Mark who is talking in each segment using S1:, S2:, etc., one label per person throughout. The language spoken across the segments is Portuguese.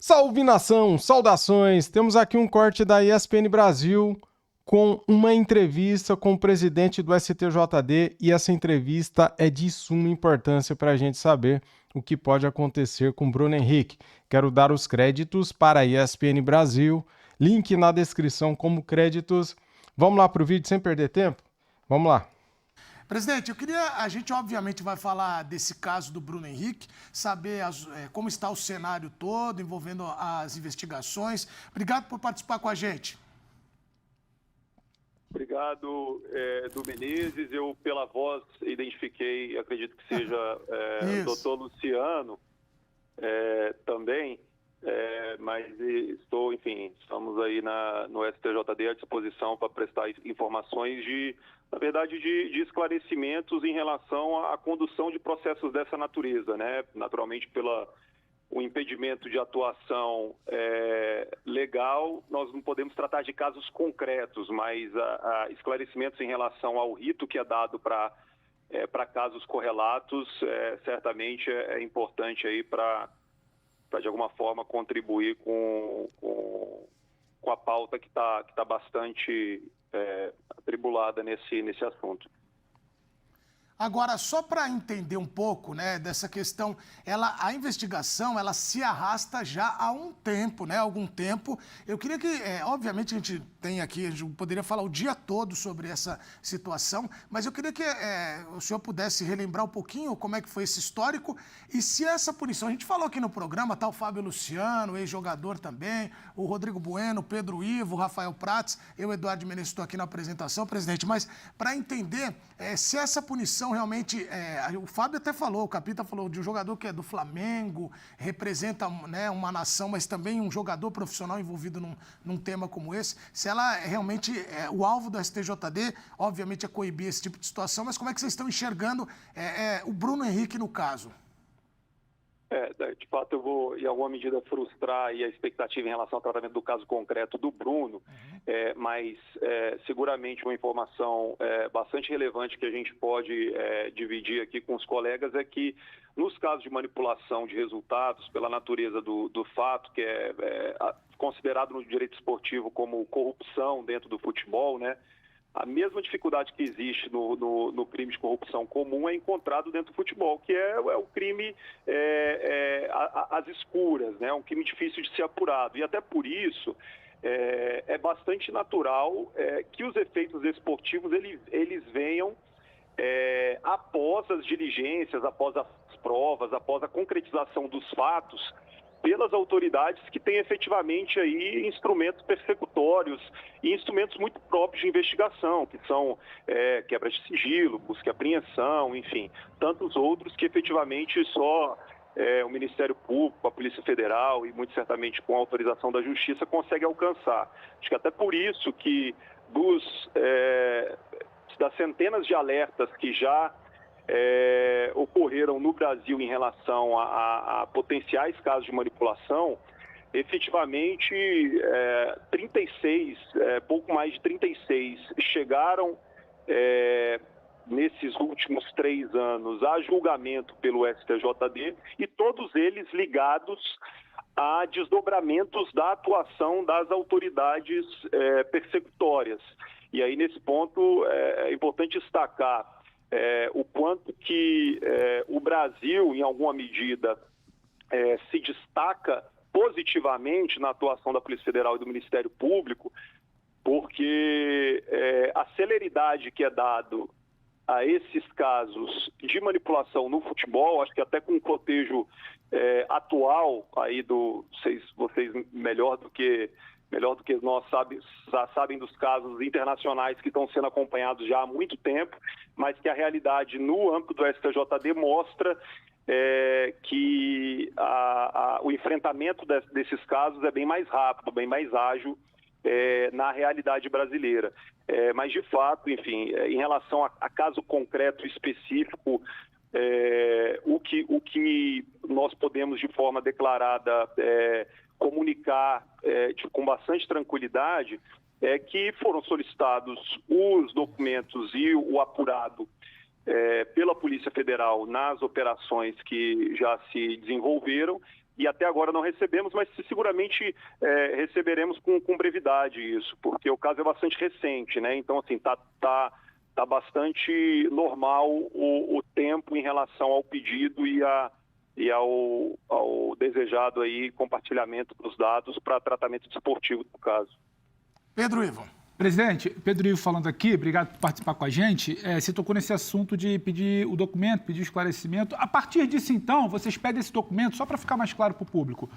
S1: Salve nação, saudações! Temos aqui um corte da ESPN Brasil com uma entrevista com o presidente do STJD e essa entrevista é de suma importância para a gente saber o que pode acontecer com Bruno Henrique. Quero dar os créditos para a ESPN Brasil, link na descrição como créditos. Vamos lá para o vídeo sem perder tempo? Vamos lá.
S2: Presidente, a gente obviamente vai falar desse caso do Bruno Henrique, saber como está o cenário todo envolvendo as investigações. Obrigado por participar com a gente.
S3: Obrigado, do Menezes. Eu, pela voz, identifiquei, acredito que seja o doutor Luciano também, mas estamos aí no STJD à disposição para prestar informações na verdade, de esclarecimentos em relação à condução de processos dessa natureza, né? Naturalmente, o impedimento de atuação legal, nós não podemos tratar de casos concretos, mas esclarecimentos em relação ao rito que é dado para casos correlatos, certamente é importante aí para de alguma forma contribuir com a pauta que está bastante atribulada nesse assunto.
S2: Agora, só para entender um pouco, né, dessa questão, a investigação, ela se arrasta já há um tempo, né, algum tempo. Eu queria que, obviamente, a gente poderia falar o dia todo sobre essa situação, mas eu queria que o senhor pudesse relembrar um pouquinho como é que foi esse histórico e se essa punição, a gente falou aqui no programa, tá o Fábio Luciano, ex-jogador também, o Rodrigo Bueno, o Pedro Ivo, o Rafael Prats, eu, Eduardo Menezes, estou aqui na apresentação, presidente, mas para entender se essa punição realmente, o Fábio até falou, o Capita falou de um jogador que é do Flamengo, representa, né, uma nação, mas também um jogador profissional envolvido num tema como esse, se ela realmente o alvo do STJD, obviamente é coibir esse tipo de situação, mas como é que vocês estão enxergando o Bruno Henrique no caso?
S3: De fato, eu vou, em alguma medida, frustrar aí a expectativa em relação ao tratamento do caso concreto do Bruno, mas seguramente uma informação bastante relevante que a gente pode dividir aqui com os colegas é que, nos casos de manipulação de resultados, pela natureza do fato, que é considerado no direito esportivo como corrupção dentro do futebol, né? A mesma dificuldade que existe no crime de corrupção comum é encontrado dentro do futebol, que é o crime às escuras, né? Um crime difícil de ser apurado. E até por isso é bastante natural que os efeitos esportivos eles venham após as diligências, após as provas, após a concretização dos fatos, pelas autoridades que têm efetivamente aí instrumentos persecutórios e instrumentos muito próprios de investigação, que são quebra de sigilo, busca e apreensão, enfim, tantos outros que efetivamente só o Ministério Público, a Polícia Federal e muito certamente com a autorização da Justiça consegue alcançar. Acho que até por isso que das centenas de alertas que já ocorreram no Brasil em relação a potenciais casos de manipulação, efetivamente 36, pouco mais de 36, chegaram nesses últimos 3 anos a julgamento pelo STJD e todos eles ligados a desdobramentos da atuação das autoridades persecutórias. E aí, nesse ponto, é importante destacar o quanto que o Brasil, em alguma medida, se destaca positivamente na atuação da Polícia Federal e do Ministério Público, porque a celeridade que é dado a esses casos de manipulação no futebol, acho que até com o cotejo atual, aí vocês melhor do que nós já sabem dos casos internacionais que estão sendo acompanhados já há muito tempo, mas que a realidade no âmbito do STJD mostra que o enfrentamento desses casos é bem mais rápido, bem mais ágil na realidade brasileira. Mas, de fato, enfim, em relação a caso concreto específico, o que nós podemos, de forma declarada, comunicar com bastante tranquilidade é que foram solicitados os documentos e o apurado pela Polícia Federal nas operações que já se desenvolveram e até agora não recebemos, mas seguramente receberemos com brevidade isso, porque o caso é bastante recente, né? Então, assim, tá bastante normal o tempo em relação ao pedido e ao desejado aí compartilhamento dos dados para tratamento desportivo do caso.
S2: Pedro Ivo.
S4: Presidente, Pedro Ivo falando aqui, obrigado por participar com a gente. Você tocou nesse assunto de pedir o documento, pedir o esclarecimento. A partir disso, então, vocês pedem esse documento só para ficar mais claro para o público.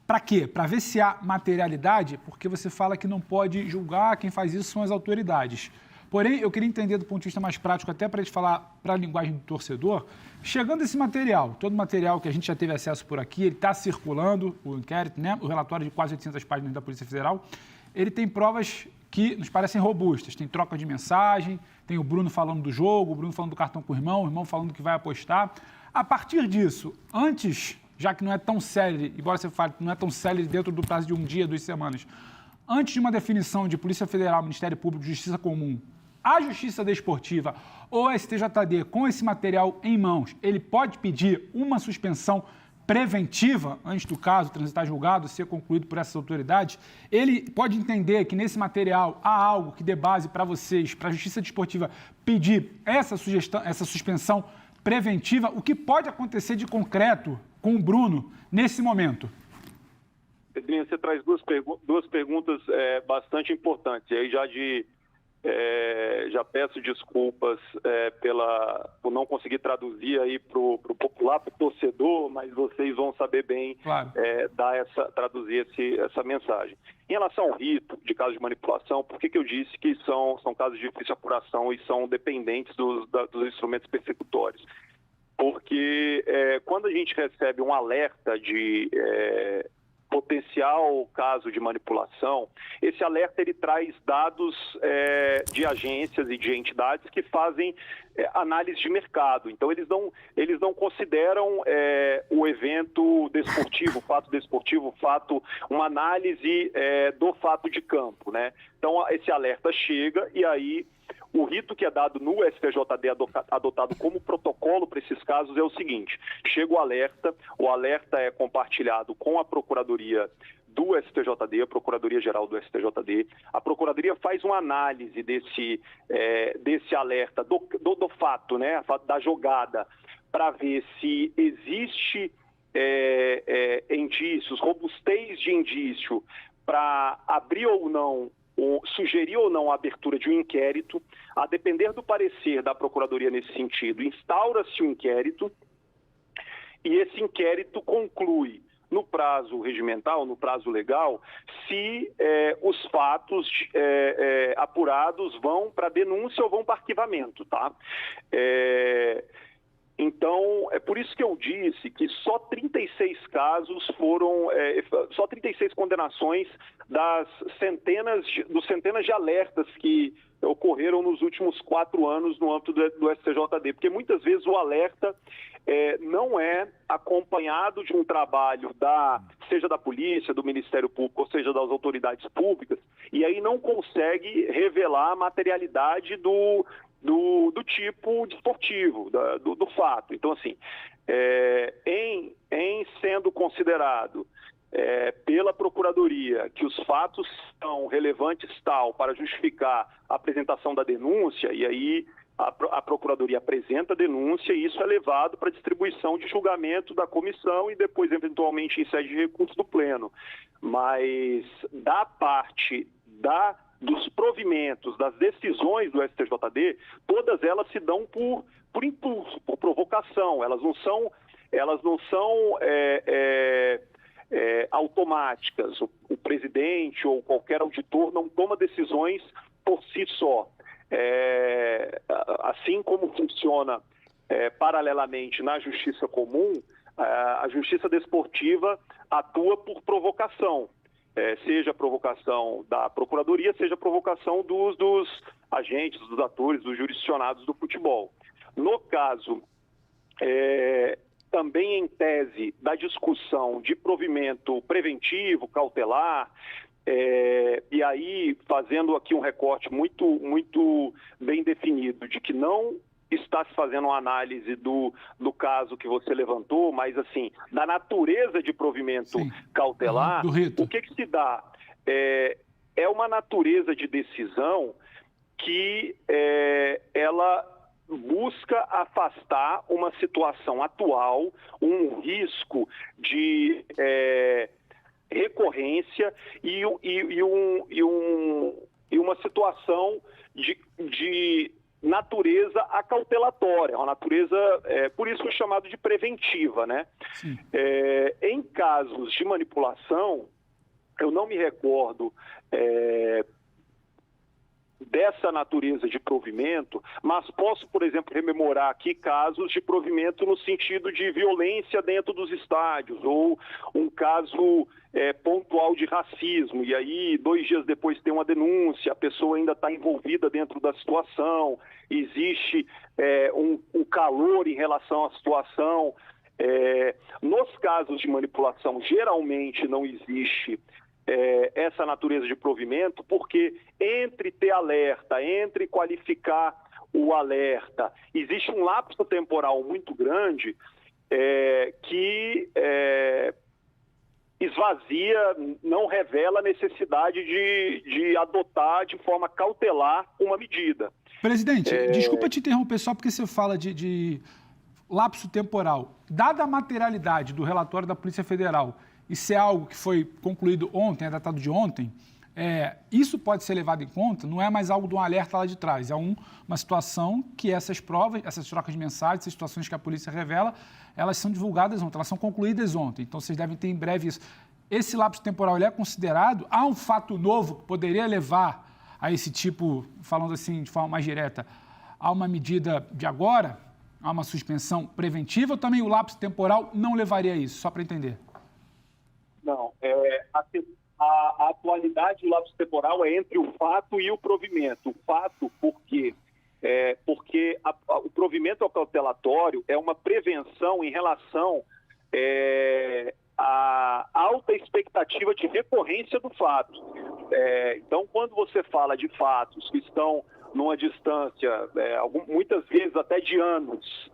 S4: Para quê? Para ver se há materialidade, porque você fala que não pode julgar, quem faz isso são as autoridades. Porém, eu queria entender do ponto de vista mais prático, até para a gente falar para a linguagem do torcedor, chegando esse material, todo o material que a gente já teve acesso por aqui, ele está circulando, o inquérito, né? O relatório de quase 800 páginas da Polícia Federal, ele tem provas que nos parecem robustas. Tem troca de mensagem, tem o Bruno falando do jogo, o Bruno falando do cartão com o irmão falando que vai apostar. A partir disso, antes, já que não é tão célere, embora você fale que não é tão célere dentro do prazo de um dia, 2 semanas, antes de uma definição de Polícia Federal, Ministério Público, Justiça Comum, a Justiça Desportiva ou a STJD, com esse material em mãos, ele pode pedir uma suspensão preventiva, antes do caso transitar julgado, ser concluído por essas autoridades. Ele pode entender que nesse material há algo que dê base para vocês, para a Justiça Desportiva, pedir essa suspensão preventiva. O que pode acontecer de concreto com o Bruno nesse momento?
S3: Pedrinho, você traz duas perguntas bastante importantes. E aí já peço desculpas por não conseguir traduzir aí para o popular, para o torcedor, mas vocês vão saber bem
S4: claro.
S3: Traduzir essa mensagem. Em relação ao rito de casos de manipulação, por que eu disse que são casos de difícil apuração e são dependentes dos instrumentos persecutórios? Porque quando a gente recebe um alerta de potencial caso de manipulação, esse alerta ele traz dados de agências e de entidades que fazem análise de mercado. Então eles não consideram o evento desportivo, o fato desportivo, uma análise do fato de campo, né? Então esse alerta chega e aí o rito que é dado no STJD, adotado como protocolo para esses casos, é o seguinte: chega o alerta é compartilhado com a Procuradoria do STJD, a Procuradoria-Geral do STJD. A Procuradoria faz uma análise desse alerta, do fato, né, da jogada, para ver se existe indícios, robustez de indício para abrir ou não, sugerir ou não a abertura de um inquérito. A depender do parecer da Procuradoria nesse sentido, instaura-se um inquérito e esse inquérito conclui no prazo regimental, no prazo legal, se os fatos apurados vão para denúncia ou vão para arquivamento, tá? Então, é por isso que eu disse que só 36 casos só 36 condenações dos centenas de alertas que ocorreram nos últimos 4 anos no âmbito do STJD, porque muitas vezes o alerta não é acompanhado de um trabalho seja da polícia, do Ministério Público, ou seja, das autoridades públicas, e aí não consegue revelar a materialidade do tipo desportivo, do fato. Então, assim, em sendo considerado pela Procuradoria que os fatos são relevantes para justificar a apresentação da denúncia, e aí a Procuradoria apresenta a denúncia e isso é levado para distribuição de julgamento da comissão e depois, eventualmente, em sede de recurso do Pleno. Mas da parte dos provimentos, das decisões do STJD, todas elas se dão por impulso, por provocação. Elas não são automáticas. O presidente ou qualquer auditor não toma decisões por si só. Assim como funciona paralelamente na Justiça Comum, a Justiça Desportiva atua por provocação. Seja a provocação da Procuradoria, seja a provocação dos agentes, dos atores, dos jurisdicionados do futebol. No caso, também em tese da discussão de provimento preventivo, cautelar, e aí fazendo aqui um recorte muito, muito bem definido de que não está se fazendo uma análise do caso que você levantou, mas assim, da natureza de provimento cautelar,
S4: do rito.
S3: o que se dá? É uma natureza de decisão que ela busca afastar uma situação atual, um risco de recorrência e uma situação de natureza acautelatória, uma natureza, por isso é chamado de preventiva, né? Em casos de manipulação, eu não me recordo dessa natureza de provimento, mas posso, por exemplo, rememorar aqui casos de provimento no sentido de violência dentro dos estádios, ou um caso pontual de racismo, e aí 2 dias depois tem uma denúncia, a pessoa ainda está envolvida dentro da situação, existe um calor em relação à situação. Nos casos de manipulação, geralmente não existe essa natureza de provimento, porque entre ter alerta, entre qualificar o alerta, existe um lapso temporal muito grande que esvazia, não revela a necessidade de adotar de forma cautelar uma medida.
S4: Presidente, desculpa te interromper só porque você fala de lapso temporal. Dada a materialidade do relatório da Polícia Federal, isso é algo que foi concluído ontem, é datado de ontem, isso pode ser levado em conta, não é mais algo de um alerta lá de trás, é uma situação que essas provas, essas trocas de mensagens, essas situações que a polícia revela, elas são divulgadas ontem, elas são concluídas ontem, então vocês devem ter em breve isso. Esse lapso temporal ele é considerado? Há um fato novo que poderia levar a esse tipo, falando assim de forma mais direta, a uma medida de agora, a uma suspensão preventiva, ou também o lapso temporal não levaria a isso, só para entender?
S3: Não, a atualidade do lapso temporal é entre o fato e o provimento. O fato, por quê? Porque o provimento acautelatório é uma prevenção em relação à alta expectativa de recorrência do fato. Então, quando você fala de fatos que estão numa distância, muitas vezes até de anos,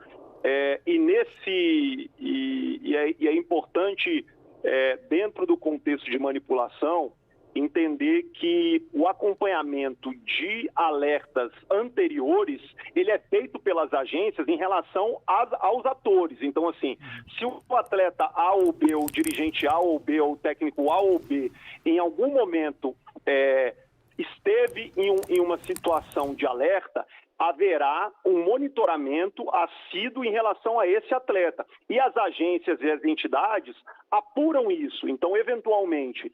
S3: e é importante, dentro do contexto de manipulação, entender que o acompanhamento de alertas anteriores, ele é feito pelas agências em relação aos atores. Então, assim, se o atleta A ou B, ou o dirigente A ou B, ou o técnico A ou B, em algum momento esteve em uma situação de alerta, haverá um monitoramento assíduo em relação a esse atleta. E as agências e as entidades apuram isso. Então, eventualmente,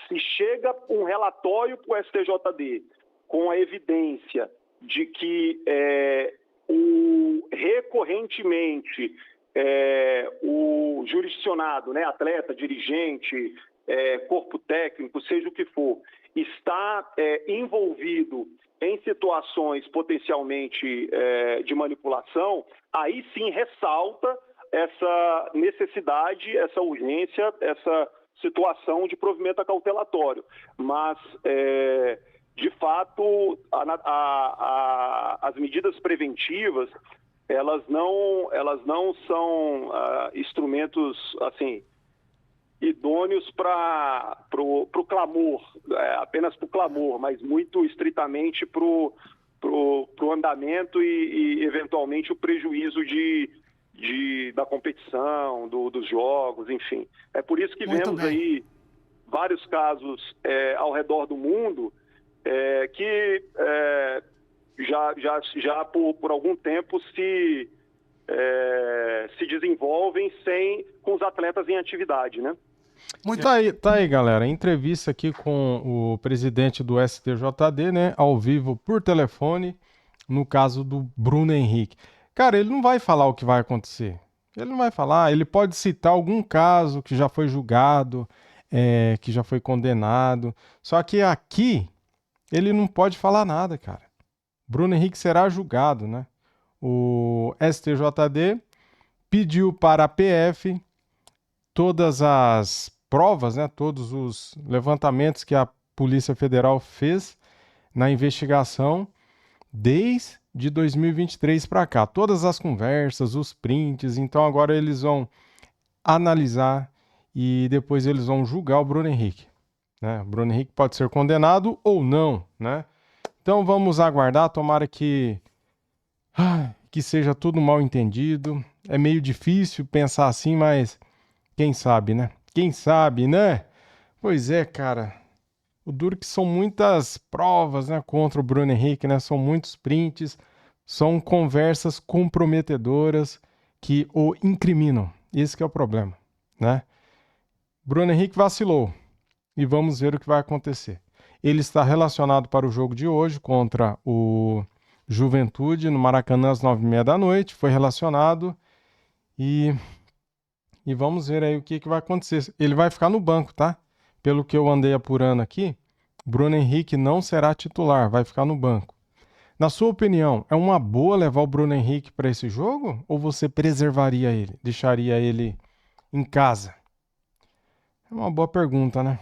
S3: se chega um relatório para o STJD com a evidência de que recorrentemente o jurisdicionado, né, atleta, dirigente, corpo técnico, seja o que for, está envolvido em situações potencialmente de manipulação, aí sim ressalta essa necessidade, essa urgência, essa situação de provimento acautelatório. Mas, de fato, as medidas preventivas, elas não são instrumentos, assim, idôneos para o clamor, apenas para o clamor, mas muito estritamente para o andamento e, eventualmente, o prejuízo da competição, dos jogos, enfim. É por isso que vemos aí vários casos ao redor do mundo que já por algum tempo se desenvolvem com os atletas em atividade, né?
S1: Tá aí, galera. Entrevista aqui com o presidente do STJD, né? Ao vivo por telefone, no caso do Bruno Henrique. Cara, ele não vai falar o que vai acontecer. Ele não vai falar. Ele pode citar algum caso que já foi julgado, que já foi condenado. Só que aqui, ele não pode falar nada, cara. Bruno Henrique será julgado, né? O STJD pediu para a PF todas as provas, né, todos os levantamentos que a Polícia Federal fez na investigação desde de 2023 para cá. Todas as conversas, os prints, então agora eles vão analisar e depois eles vão julgar o Bruno Henrique, né? O Bruno Henrique pode ser condenado ou não, né? Então vamos aguardar, tomara que seja tudo mal entendido. É meio difícil pensar assim, mas quem sabe, né? Quem sabe, né? Pois é, cara. O duro que são muitas provas, né, contra o Bruno Henrique, né? São muitos prints, são conversas comprometedoras que o incriminam. Esse que é o problema, né? Bruno Henrique vacilou e vamos ver o que vai acontecer. Ele está relacionado para o jogo de hoje contra o Juventude no Maracanã às 9h30 da noite. Foi relacionado e vamos ver aí o que vai acontecer. Ele vai ficar no banco, tá? Pelo que eu andei apurando aqui, Bruno Henrique não será titular, vai ficar no banco. Na sua opinião, é uma boa levar o Bruno Henrique para esse jogo? Ou você preservaria ele, deixaria ele em casa? É uma boa pergunta, né?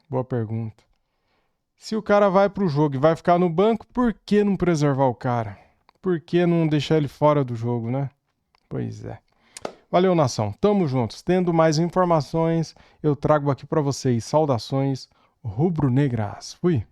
S1: Boa pergunta. Se o cara vai para o jogo e vai ficar no banco, por que não preservar o cara? Por que não deixar ele fora do jogo, né? Pois é. Valeu, nação. Tamo juntos. Tendo mais informações, eu trago aqui para vocês. Saudações rubro-negras. Fui.